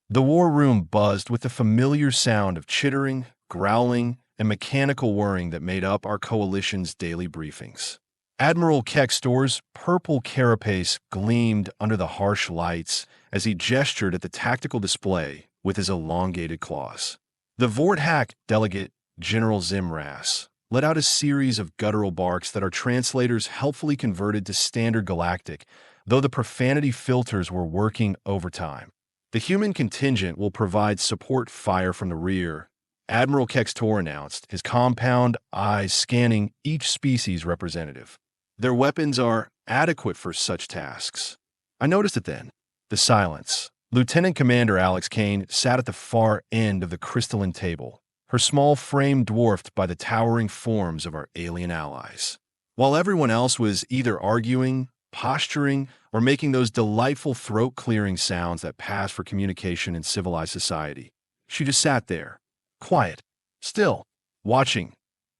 The war room buzzed with the familiar sound of chittering, growling, and mechanical whirring that made up our coalition's daily briefings. Admiral Kextor's purple carapace gleamed under the harsh lights as he gestured at the tactical display with his elongated claws. The Vorthak delegate, General Zimras, let out a series of guttural barks that our translators helpfully converted to standard Galactic, though the profanity filters were working overtime. The human contingent will provide support fire from the rear, Admiral Kextor announced, his compound eyes scanning each species representative. Their weapons are adequate for such tasks. I noticed it then. The silence. Lieutenant Commander Alex Kane sat at the far end of the crystalline table, her small frame dwarfed by the towering forms of our alien allies. While everyone else was either arguing, posturing, or making those delightful throat-clearing sounds that pass for communication in civilized society, she just sat there, quiet, still, watching.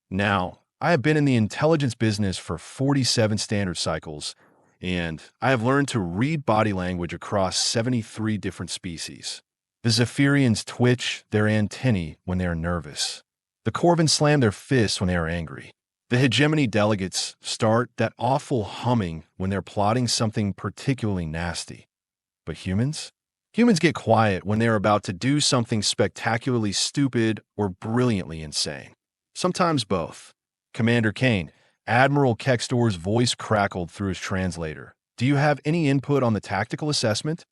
Now, I have been in the intelligence business for 47 standard cycles, and I have learned to read body language across 73 different species. The Zephyrians twitch their antennae when they are nervous. The Corvins slam their fists when they are angry. The hegemony delegates start that awful humming when they're plotting something particularly nasty. But humans? Humans get quiet when they're about to do something spectacularly stupid or brilliantly insane. Sometimes both. Commander Kane, Admiral Kextor's voice crackled through his translator. Do you have any input on the tactical assessment?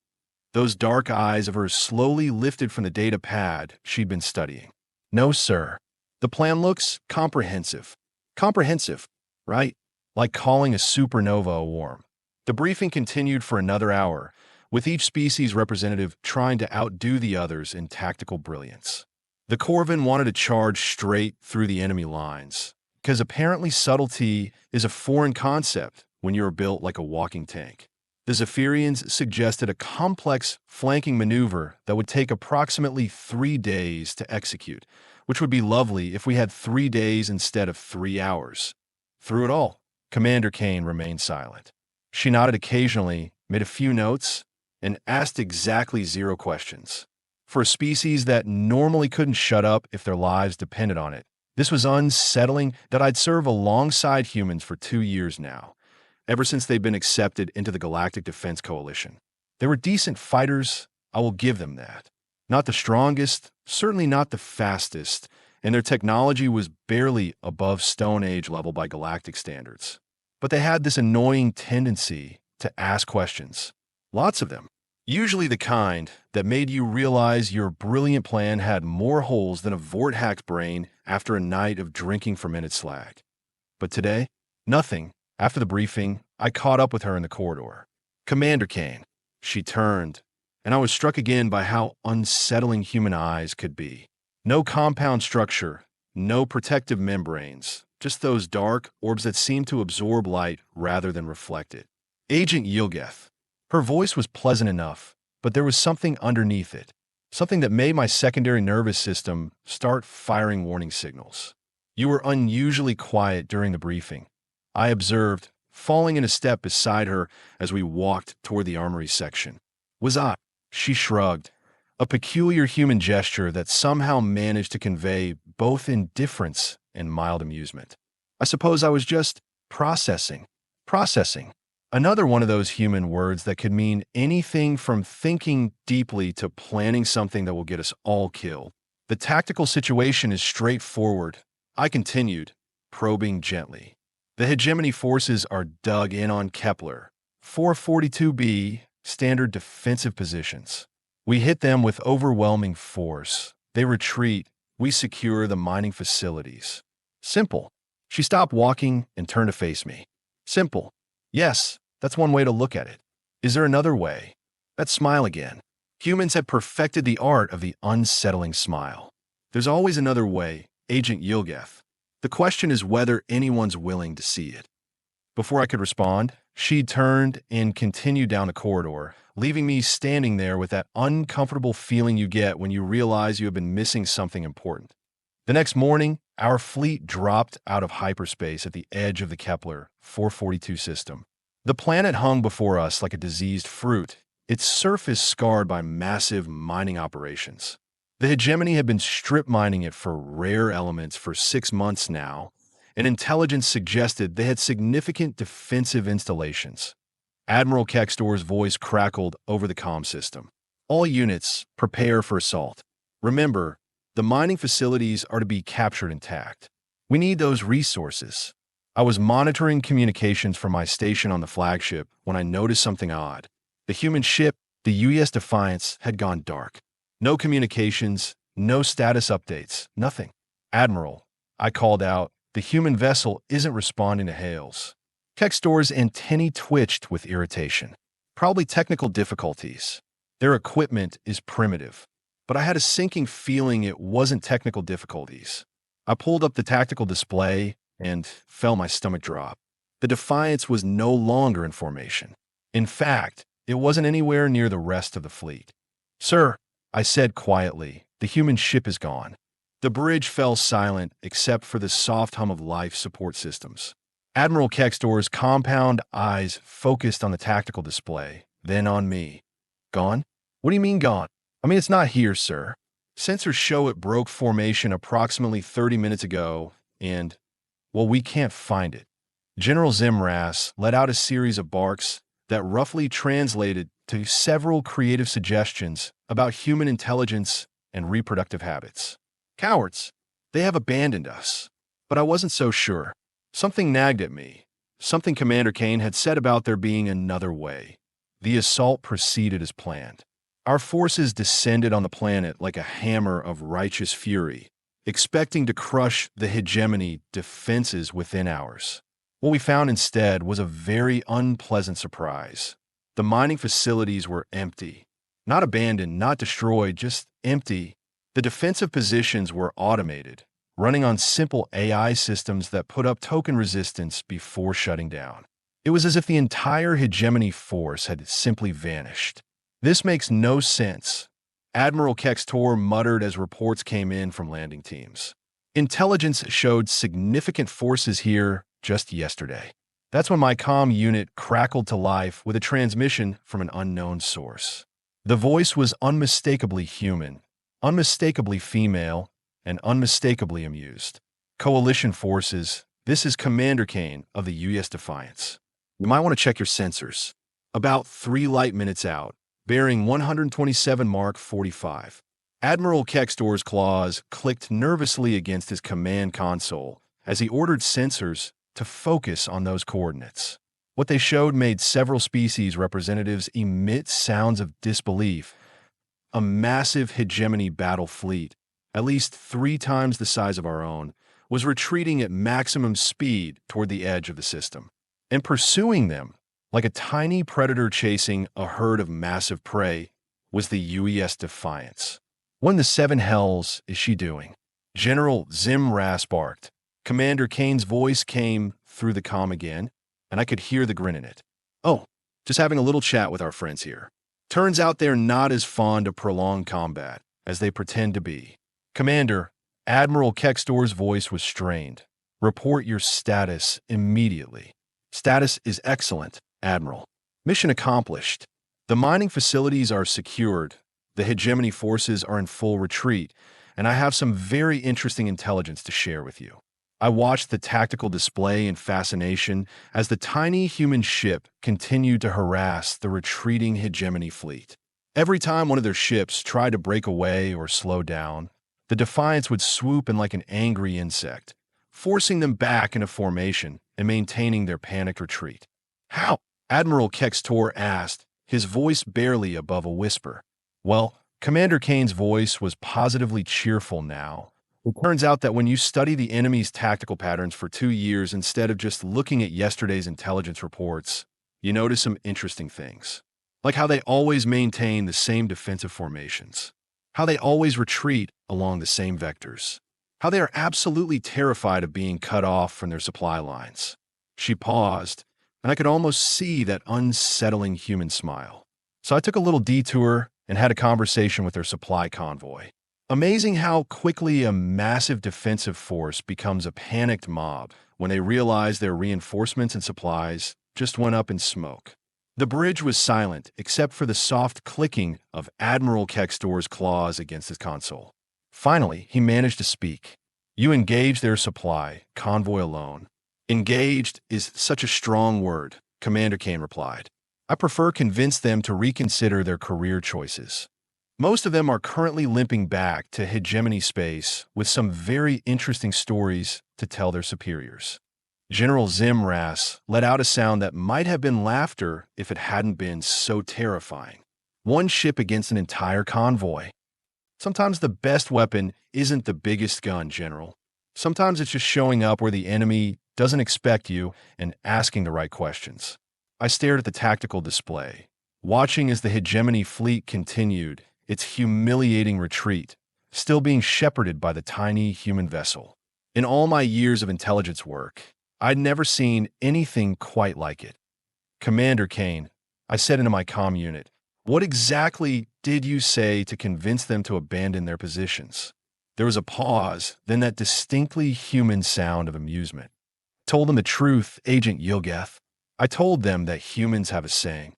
Those dark eyes of hers slowly lifted from the data pad she'd been studying. No, sir. The plan looks comprehensive. Comprehensive, right? Like calling a supernova a worm. The briefing continued for another hour, with each species representative trying to outdo the others in tactical brilliance. The Corvin wanted to charge straight through the enemy lines, because apparently subtlety is a foreign concept when you're built like a walking tank. The Zephyrians suggested a complex flanking maneuver that would take approximately 3 days to execute, which would be lovely if we had 3 days instead of 3 hours. Through it all, Commander Kane remained silent. She nodded occasionally, made a few notes, and asked exactly 0 questions. For a species that normally couldn't shut up if their lives depended on it, this was unsettling that I'd serve alongside humans for 2 years now, ever since they'd been accepted into the Galactic Defense Coalition. They were decent fighters, I will give them that. Not the strongest, certainly not the fastest, and their technology was barely above Stone Age level by galactic standards. But they had this annoying tendency to ask questions. Lots of them. Usually the kind that made you realize your brilliant plan had more holes than a Vorthak's brain after a night of drinking fermented slag. But today, nothing. After the briefing, I caught up with her in the corridor. Commander Kane. She turned, and I was struck again by how unsettling human eyes could be. No compound structure, no protective membranes, just those dark orbs that seemed to absorb light rather than reflect it. Agent Yilgeth. Her voice was pleasant enough, but there was something underneath it, something that made my secondary nervous system start firing warning signals. You were unusually quiet during the briefing, I observed, falling in a step beside her as we walked toward the armory section. Was I? She shrugged, a peculiar human gesture that somehow managed to convey both indifference and mild amusement. I suppose I was just processing. Processing. Another one of those human words that could mean anything from thinking deeply to planning something that will get us all killed. The tactical situation is straightforward, I continued, probing gently. The hegemony forces are dug in on Kepler, 442b, standard defensive positions. We hit them with overwhelming force. They retreat. We secure the mining facilities. Simple. She stopped walking and turned to face me. Simple. Yes, that's one way to look at it. Is there another way? That smile again. Humans have perfected the art of the unsettling smile. There's always another way, Agent Yilgeth. The question is whether anyone's willing to see it. Before I could respond, she turned and continued down the corridor, leaving me standing there with that uncomfortable feeling you get when you realize you have been missing something important. The next morning, our fleet dropped out of hyperspace at the edge of the Kepler 442 system. The planet hung before us like a diseased fruit, its surface scarred by massive mining operations. The hegemony had been strip mining it for rare elements for 6 months now, and intelligence suggested they had significant defensive installations. Admiral Kextor's voice crackled over the comm system. All units, prepare for assault. Remember, the mining facilities are to be captured intact. We need those resources. I was monitoring communications from my station on the flagship when I noticed something odd. The human ship, the UES Defiance, had gone dark. No communications, no status updates, nothing. Admiral, I called out, the human vessel isn't responding to hails. Kextor's antennae twitched with irritation. Probably technical difficulties. Their equipment is primitive. But I had a sinking feeling it wasn't technical difficulties. I pulled up the tactical display and felt my stomach drop. The Defiance was no longer in formation. In fact, it wasn't anywhere near the rest of the fleet. Sir, I said quietly, the human ship is gone. The bridge fell silent except for the soft hum of life support systems. Admiral Kextor's compound eyes focused on the tactical display, then on me. Gone? What do you mean gone? I mean, it's not here, sir. Sensors show it broke formation approximately 30 minutes ago, and, well, we can't find it. General Zimras let out a series of barks that roughly translated to several creative suggestions about human intelligence and reproductive habits. Cowards, they have abandoned us. But I wasn't so sure. Something nagged at me. Something Commander Kane had said about there being another way. The assault proceeded as planned. Our forces descended on the planet like a hammer of righteous fury, expecting to crush the hegemony defenses within hours. What we found instead was a very unpleasant surprise. The mining facilities were empty. Not abandoned, not destroyed, just empty. The defensive positions were automated, running on simple AI systems that put up token resistance before shutting down. It was as if the entire hegemony force had simply vanished. This makes no sense, Admiral Kextor muttered as reports came in from landing teams. Intelligence showed significant forces here just yesterday. That's when my comm unit crackled to life with a transmission from an unknown source. The voice was unmistakably human, unmistakably female, and unmistakably amused. Coalition forces, this is Commander Kane of the UES Defiance. You might want to check your sensors. About 3 light minutes out, bearing 127 Mark 45. Admiral Kextor's claws clicked nervously against his command console as he ordered sensors to focus on those coordinates. What they showed made several species representatives emit sounds of disbelief. A massive hegemony battle fleet, at least 3 times the size of our own, was retreating at maximum speed toward the edge of the system. And pursuing them, like a tiny predator chasing a herd of massive prey, was the UES Defiance. What in the 7 hells is she doing? General Zimras barked. Commander Kane's voice came through the comm again, and I could hear the grin in it. Oh, just having a little chat with our friends here. Turns out they're not as fond of prolonged combat as they pretend to be. Commander, Admiral Kextor's voice was strained. Report your status immediately. Status is excellent, Admiral. Mission accomplished. The mining facilities are secured, the hegemony forces are in full retreat, and I have some very interesting intelligence to share with you. I watched the tactical display in fascination as the tiny human ship continued to harass the retreating hegemony fleet. Every time one of their ships tried to break away or slow down, the Defiance would swoop in like an angry insect, forcing them back into formation and maintaining their panicked retreat. How? Admiral Kextor asked, his voice barely above a whisper. Well, Commander Kane's voice was positively cheerful now. It turns out that when you study the enemy's tactical patterns for 2 years instead of just looking at yesterday's intelligence reports, you notice some interesting things. Like how they always maintain the same defensive formations. How they always retreat along the same vectors. How they are absolutely terrified of being cut off from their supply lines. She paused, and I could almost see that unsettling human smile. So I took a little detour and had a conversation with their supply convoy. Amazing how quickly a massive defensive force becomes a panicked mob when they realize their reinforcements and supplies just went up in smoke. The bridge was silent, except for the soft clicking of Admiral Kextor's claws against his console. Finally, he managed to speak. "You engaged their supply, convoy alone." "Engaged is such a strong word," Commander Kane replied. "I prefer convince them to reconsider their career choices. Most of them are currently limping back to hegemony space with some very interesting stories to tell their superiors." General Zimras let out a sound that might have been laughter if it hadn't been so terrifying. One ship against an entire convoy. Sometimes the best weapon isn't the biggest gun, General. Sometimes it's just showing up where the enemy doesn't expect you and asking the right questions. I stared at the tactical display, watching as the hegemony fleet continued its humiliating retreat, still being shepherded by the tiny human vessel. In all my years of intelligence work, I'd never seen anything quite like it. "Commander Kane," I said into my comm unit, "what exactly did you say to convince them to abandon their positions?" There was a pause, then that distinctly human sound of amusement. "Told them the truth, Agent Yilgeth. I told them that humans have a saying.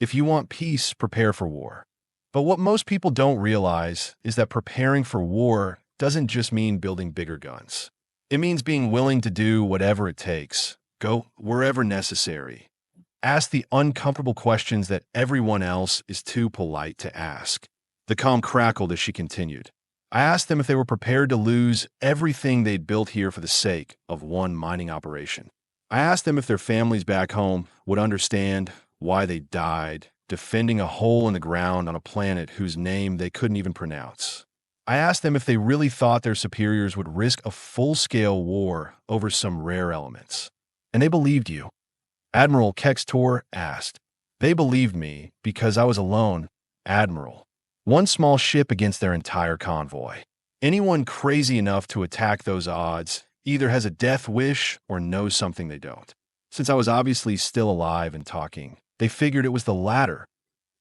If you want peace, prepare for war. But what most people don't realize is that preparing for war doesn't just mean building bigger guns. It means being willing to do whatever it takes, go wherever necessary. Ask the uncomfortable questions that everyone else is too polite to ask." The comm crackled as she continued. "I asked them if they were prepared to lose everything they'd built here for the sake of one mining operation. I asked them if their families back home would understand why they died, defending a hole in the ground on a planet whose name they couldn't even pronounce. I asked them if they really thought their superiors would risk a full-scale war over some rare elements. And they believed you." Admiral Kextor asked. "They believed me because I was alone, Admiral. One small ship against their entire convoy. Anyone crazy enough to attack those odds either has a death wish or knows something they don't. Since I was obviously still alive and talking, they figured it was the latter."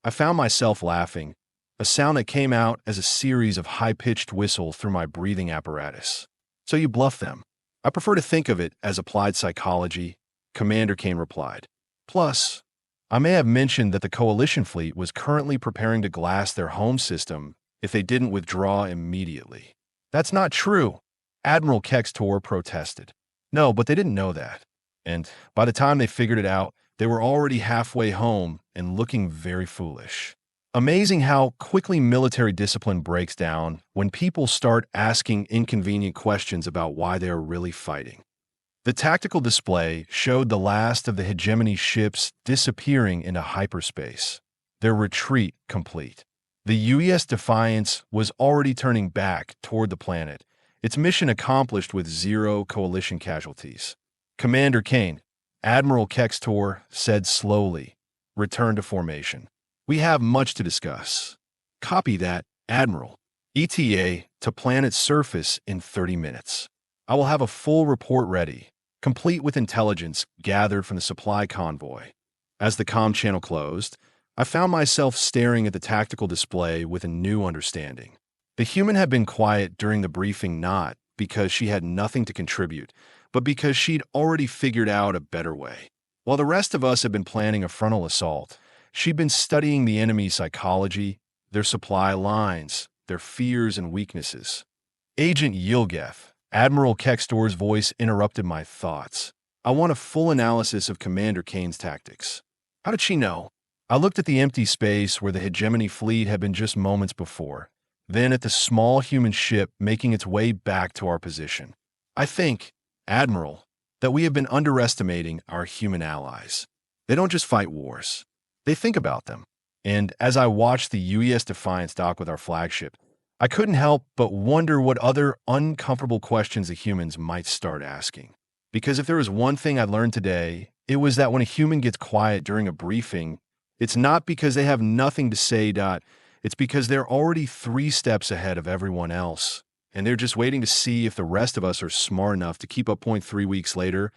I found myself laughing, a sound that came out as a series of high-pitched whistles through my breathing apparatus. "So you bluff them." "I prefer to think of it as applied psychology," Commander Kane replied. "Plus, I may have mentioned that the Coalition fleet was currently preparing to glass their home system if they didn't withdraw immediately." "That's not true," Admiral Kextor protested. "No, but they didn't know that. And by the time they figured it out, they were already halfway home and looking very foolish." Amazing how quickly military discipline breaks down when people start asking inconvenient questions about why they are really fighting. The tactical display showed the last of the hegemony ships disappearing into hyperspace, their retreat complete. The UES Defiance was already turning back toward the planet, its mission accomplished with 0 Coalition casualties. "Commander Kane," Admiral Kextor said slowly, "return to formation. We have much to discuss." "Copy that, Admiral. ETA to planet's surface in 30 minutes. I will have a full report ready, complete with intelligence gathered from the supply convoy." As the comm channel closed, I found myself staring at the tactical display with a new understanding. The human had been quiet during the briefing not because she had nothing to contribute, but because she'd already figured out a better way. While the rest of us had been planning a frontal assault, she'd been studying the enemy's psychology, their supply lines, their fears and weaknesses. "Agent Yilgeth," Admiral Kextor's voice interrupted my thoughts. "I want a full analysis of Commander Kane's tactics." "How did she know?" I looked at the empty space where the hegemony fleet had been just moments before, then at the small human ship making its way back to our position. "I think, Admiral, that we have been underestimating our human allies. They don't just fight wars. They think about them." And as I watched the UES Defiance dock with our flagship, I couldn't help but wonder what other uncomfortable questions the humans might start asking. Because if there was one thing I learned today, it was that when a human gets quiet during a briefing, it's not because they have nothing to say, it's because they're already 3 steps ahead of everyone else, and they're just waiting to see if the rest of us are smart enough to keep up. 3 weeks later,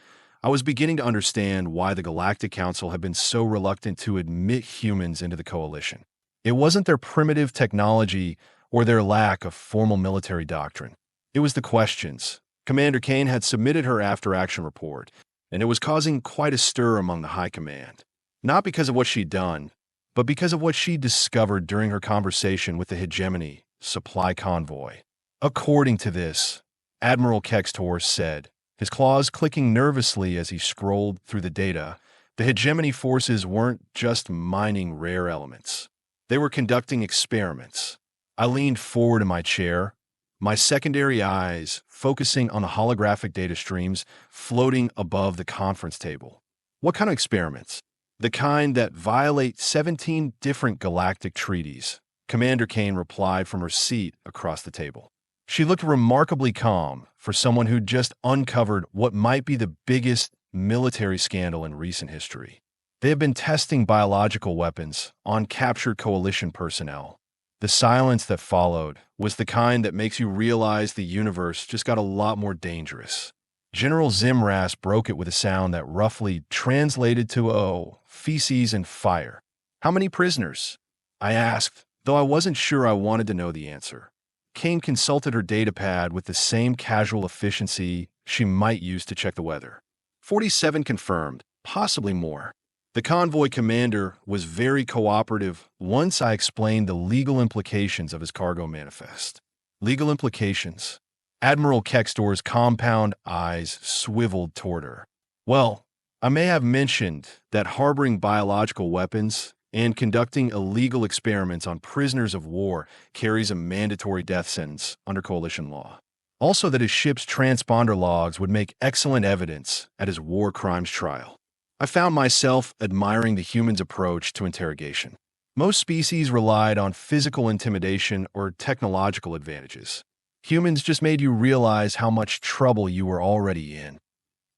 I was beginning to understand why the Galactic Council had been so reluctant to admit humans into the Coalition. It wasn't their primitive technology or their lack of formal military doctrine. It was the questions. Commander Kane had submitted her after-action report, and it was causing quite a stir among the high command. Not because of what she'd done, but because of what she discovered during her conversation with the hegemony supply convoy. According to this, Admiral Kextor said, his claws clicking nervously as he scrolled through the data, the hegemony forces weren't just mining rare elements. They were conducting experiments. I leaned forward in my chair, my secondary eyes focusing on the holographic data streams floating above the conference table. What kind of experiments? The kind that violate 17 different galactic treaties, Commander Kane replied from her seat across the table. She looked remarkably calm for someone who'd just uncovered what might be the biggest military scandal in recent history. They have been testing biological weapons on captured coalition personnel. The silence that followed was the kind that makes you realize the universe just got a lot more dangerous. General Zimras broke it with a sound that roughly translated to, "Oh, feces and fire." "How many prisoners?" I asked, though I wasn't sure I wanted to know the answer. Kane consulted her datapad with the same casual efficiency she might use to check the weather. 47 confirmed, possibly more. The convoy commander was very cooperative once I explained the legal implications of his cargo manifest. Legal implications? Admiral Kextor's compound eyes swiveled toward her. Well, I may have mentioned that harboring biological weapons and conducting illegal experiments on prisoners of war carries a mandatory death sentence under coalition law. Also that his ship's transponder logs would make excellent evidence at his war crimes trial. I found myself admiring the human's approach to interrogation. Most species relied on physical intimidation or technological advantages. Humans just made you realize how much trouble you were already in.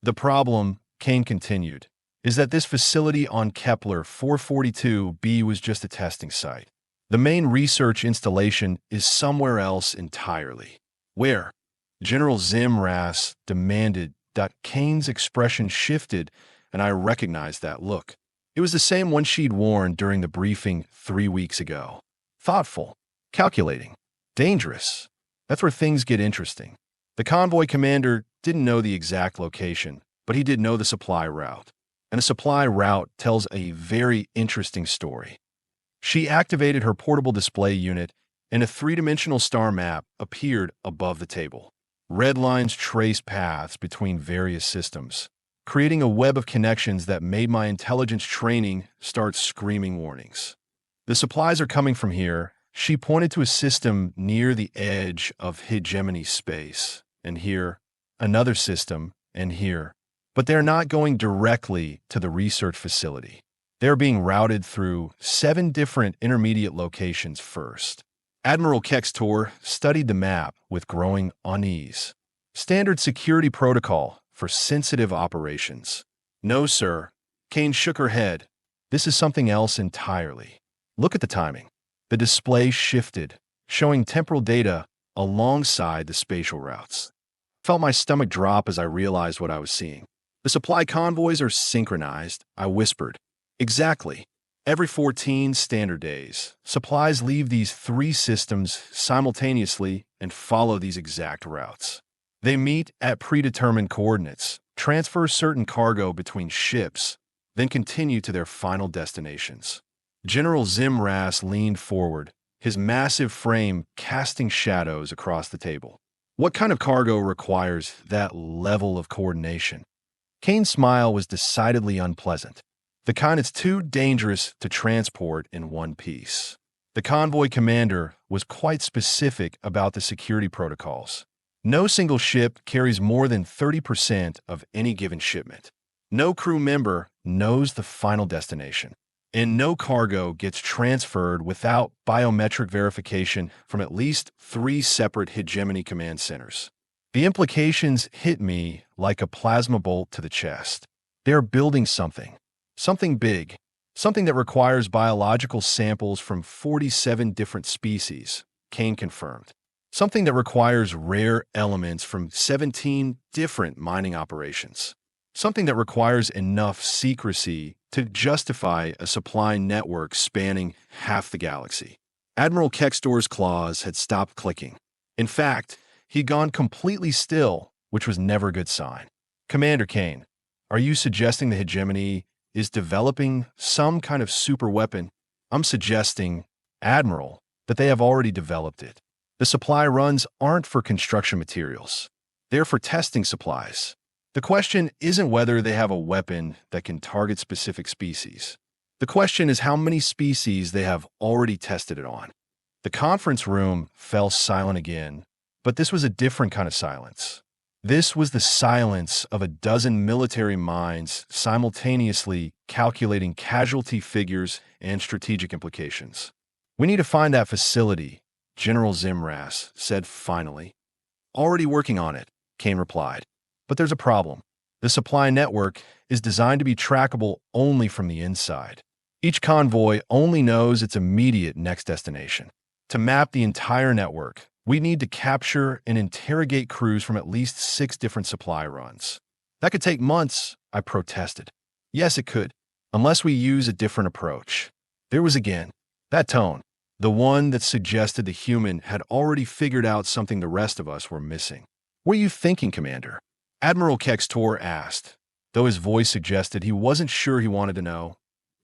The problem, Kane continued, is that this facility on Kepler 442b was just a testing site. The main research installation is somewhere else entirely. Where? General Zimras demanded. Kane's expression shifted, and I recognized that look. It was the same one she'd worn during the briefing 3 weeks ago. Thoughtful, calculating, dangerous. That's where things get interesting. The convoy commander didn't know the exact location, but he did know the supply route. And a supply route tells a very interesting story. She activated her portable display unit, and a three-dimensional star map appeared above the table. Red lines traced paths between various systems, creating a web of connections that made my intelligence training start screaming warnings. The supplies are coming from here. She pointed to a system near the edge of hegemony space, and here, another system, and here. But they're not going directly to the research facility. They're being routed through 7 different intermediate locations first. Admiral Kextor studied the map with growing unease. Standard security protocol for sensitive operations. No, sir. Kane shook her head. This is something else entirely. Look at the timing. The display shifted, showing temporal data alongside the spatial routes. Felt my stomach drop as I realized what I was seeing. The supply convoys are synchronized, I whispered. Exactly. Every 14 standard days, supplies leave these 3 systems simultaneously and follow these exact routes. They meet at predetermined coordinates, transfer certain cargo between ships, then continue to their final destinations. General Zimras leaned forward, his massive frame casting shadows across the table. What kind of cargo requires that level of coordination? Kane's smile was decidedly unpleasant. The kind that's too dangerous to transport in one piece. The convoy commander was quite specific about the security protocols. No single ship carries more than 30% of any given shipment. No crew member knows the final destination. And no cargo gets transferred without biometric verification from at least 3 separate hegemony command centers. The implications hit me like a plasma bolt to the chest. They're building something big, something that requires biological samples from 47 different species, Kane confirmed. Something that requires rare elements from 17 different mining operations. Something that requires enough secrecy to justify a supply network spanning half the galaxy. Admiral Kextor's claws had stopped clicking. In fact, he'd gone completely still, which was never a good sign. Commander Kane, are you suggesting the hegemony is developing some kind of super weapon. I'm suggesting, Admiral, that they have already developed it. The supply runs aren't for construction materials. They're for testing supplies. The question isn't whether they have a weapon that can target specific species. The question is how many species they have already tested it on. The conference room fell silent again, but this was a different kind of silence. This was the silence of a dozen military minds simultaneously calculating casualty figures and strategic implications. "We need to find that facility," General Zimras said finally. "Already working on it," Kane replied. "But there's a problem. The supply network is designed to be trackable only from the inside. Each convoy only knows its immediate next destination. To map the entire network, we need to capture and interrogate crews from at least 6 different supply runs. That could take months," I protested. "Yes, it could, unless we use a different approach." There was again that tone, the one that suggested the human had already figured out something the rest of us were missing. "What are you thinking, Commander?" Admiral Kextor asked, though his voice suggested he wasn't sure he wanted to know.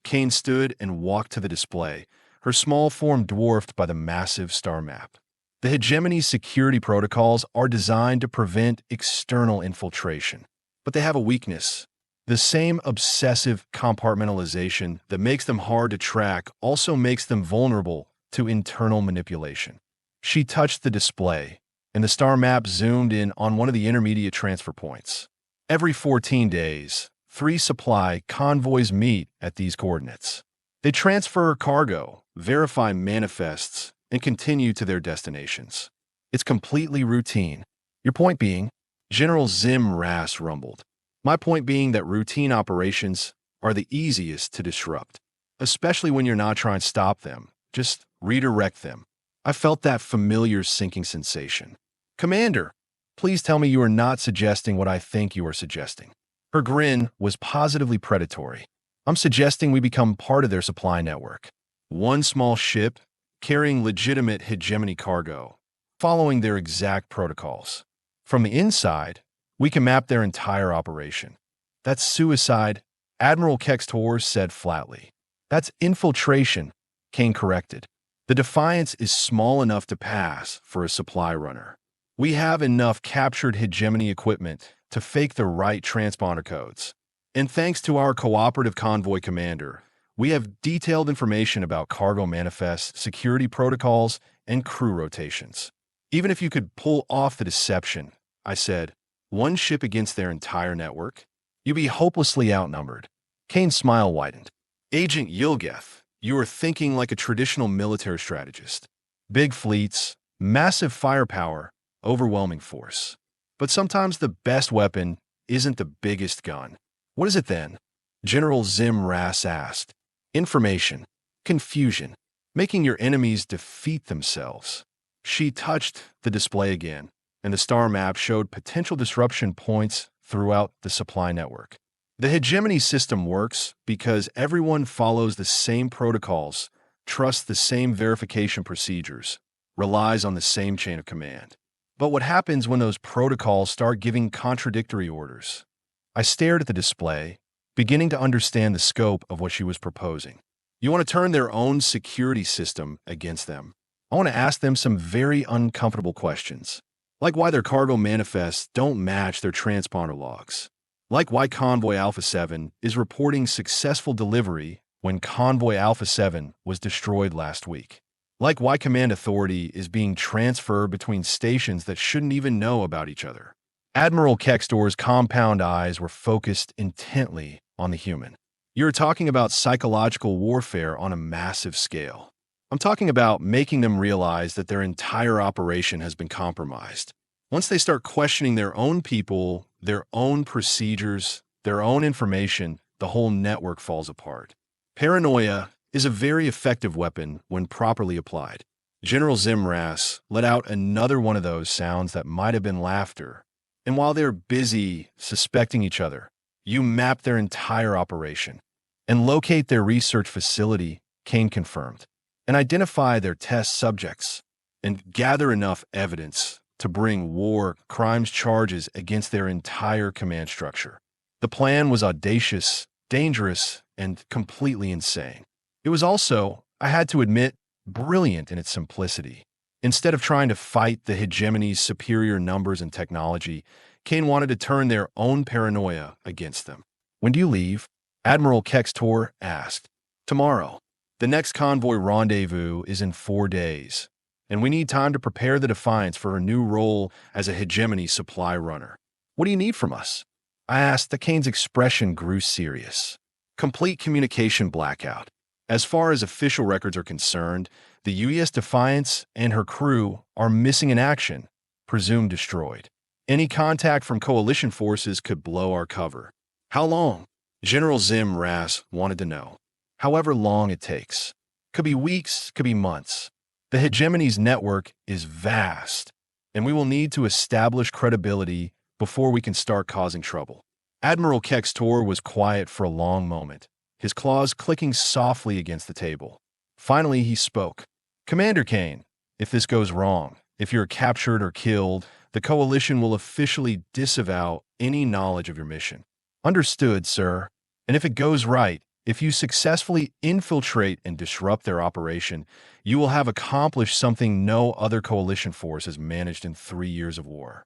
Kane stood and walked to the display, her small form dwarfed by the massive star map. "The hegemony's security protocols are designed to prevent external infiltration, but they have a weakness. The same obsessive compartmentalization that makes them hard to track also makes them vulnerable to internal manipulation." She touched the display, and the star map zoomed in on one of the intermediate transfer points. Every 14 days, 3 supply convoys meet at these coordinates. They transfer cargo, verify manifests, and continue to their destinations. It's completely routine. "Your point being?" General Zimras rumbled. "My point being that routine operations are the easiest to disrupt, especially when you're not trying to stop them, just redirect them." I felt that familiar sinking sensation. "Commander, please tell me you are not suggesting what I think you are suggesting." Her grin was positively predatory. "I'm suggesting we become part of their supply network. One small ship, carrying legitimate hegemony cargo, following their exact protocols. From the inside, we can map their entire operation." "That's suicide," Admiral Kextor said flatly. "That's infiltration," Kane corrected. "The Defiance is small enough to pass for a supply runner. We have enough captured hegemony equipment to fake the right transponder codes. And thanks to our cooperative convoy commander, we have detailed information about cargo manifests, security protocols, and crew rotations. Even if you could pull off the deception," I said, "one ship against their entire network, you'd be hopelessly outnumbered." Kane's smile widened. "Agent Yilgeth, you are thinking like a traditional military strategist. Big fleets, massive firepower, overwhelming force. But sometimes the best weapon isn't the biggest gun." "What is it then?" General Zimras asked. "Information, confusion, making your enemies defeat themselves." She touched the display again, and the star map showed potential disruption points throughout the supply network. "The hegemony system works because everyone follows the same protocols, trusts the same verification procedures, relies on the same chain of command. But what happens when those protocols start giving contradictory orders?" I stared at the display, beginning to understand the scope of what she was proposing. "You want to turn their own security system against them. I want to ask them some very uncomfortable questions, like why their cargo manifests don't match their transponder logs, like why Convoy Alpha 7 is reporting successful delivery when Convoy Alpha 7 was destroyed last week, like why command authority is being transferred between stations that shouldn't even know about each other." Admiral Kextor's compound eyes were focused intently on the human. "You're talking about psychological warfare on a massive scale. I'm talking about making them realize that their entire operation has been compromised. Once they start questioning their own people, their own procedures, their own information, the whole network falls apart. Paranoia is a very effective weapon when properly applied." General Zimras let out another one of those sounds that might have been laughter. "And while they're busy suspecting each other, you map their entire operation and locate their research facility," Kane confirmed, "and identify their test subjects and gather enough evidence to bring war crimes charges against their entire command structure." The plan was audacious dangerous, and completely insane. It was also, I had to admit, brilliant in its simplicity. Instead of trying to fight the hegemony's superior numbers and technology, Kane wanted to turn their own paranoia against them. "When do you leave?" Admiral Kextor asked. "Tomorrow. The next convoy rendezvous is in 4 days, and we need time to prepare the Defiance for her new role as a hegemony supply runner." "What do you need from us?" I asked. The Kane's expression grew serious. "Complete communication blackout. As far as official records are concerned, the U.S. Defiance and her crew are missing in action, presumed destroyed. Any contact from coalition forces could blow our cover." "How long?" General Zim Ras wanted to know. "However long it takes. Could be weeks, could be months. The hegemony's network is vast, and we will need to establish credibility before we can start causing trouble." Admiral Kextor was quiet for a long moment, his claws clicking softly against the table. Finally, he spoke. "Commander Kane, if this goes wrong, if you're captured or killed, the Coalition will officially disavow any knowledge of your mission." "Understood, sir. And if it goes right, if you successfully infiltrate and disrupt their operation, you will have accomplished something no other Coalition force has managed in 3 years of war."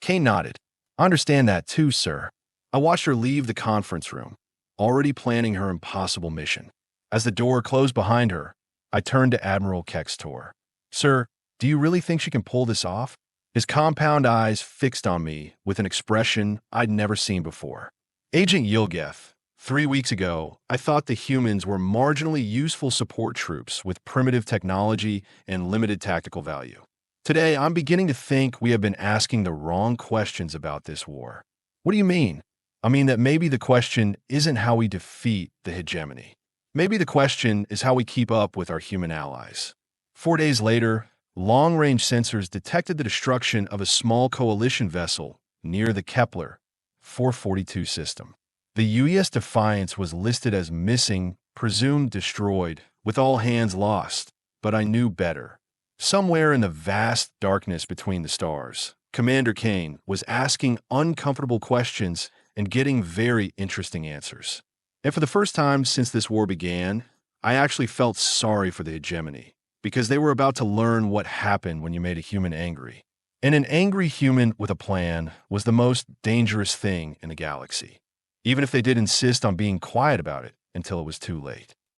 Kane nodded. "I understand that too, sir." I watched her leave the conference room, already planning her impossible mission. As the door closed behind her, I turned to Admiral Kextor. "Sir, do you really think she can pull this off?" His compound eyes fixed on me with an expression I'd never seen before. "Agent Yilgeth, 3 weeks ago, I thought the humans were marginally useful support troops with primitive technology and limited tactical value. Today, I'm beginning to think we have been asking the wrong questions about this war." "What do you mean?" "I mean that maybe the question isn't how we defeat the hegemony. Maybe the question is how we keep up with our human allies." 4 days later, long-range sensors detected the destruction of a small coalition vessel near the Kepler 442 system. The U.S. Defiance was listed as missing, presumed destroyed, with all hands lost, but I knew better. Somewhere in the vast darkness between the stars, Commander Kane was asking uncomfortable questions and getting very interesting answers. And for the first time since this war began, I actually felt sorry for the hegemony, because they were about to learn what happened when you made a human angry. And an angry human with a plan was the most dangerous thing in the galaxy, even if they did insist on being quiet about it until it was too late.